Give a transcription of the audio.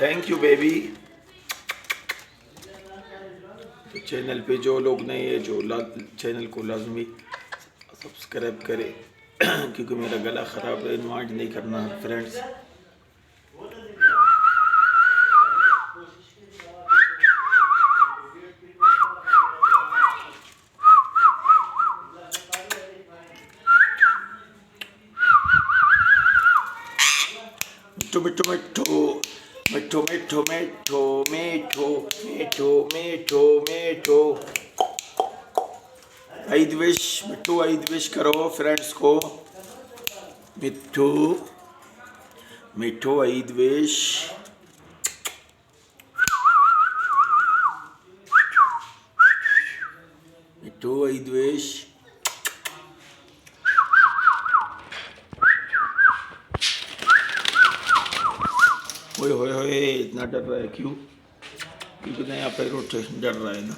Thank you baby. तो channel पे जो लोग नहीं है चैनल को लाजमी सब्सक्राइब करें क्योंकि मेरा गला ख़राब है, इन्वाइट नहीं करना फ्रेंड्स। मिठो मिठो मिठो मिठो मिठो मिठो मिठो मिठो मिठो। ईद विश मिठू, ईद विश करो फ्रेंड्स को। मिठू मिठो ईद विश। मिठू ईद विश। ओए होए होए, इतना डर रहा है क्यों? क्योंकि नया पैरोट डर रहा है ना।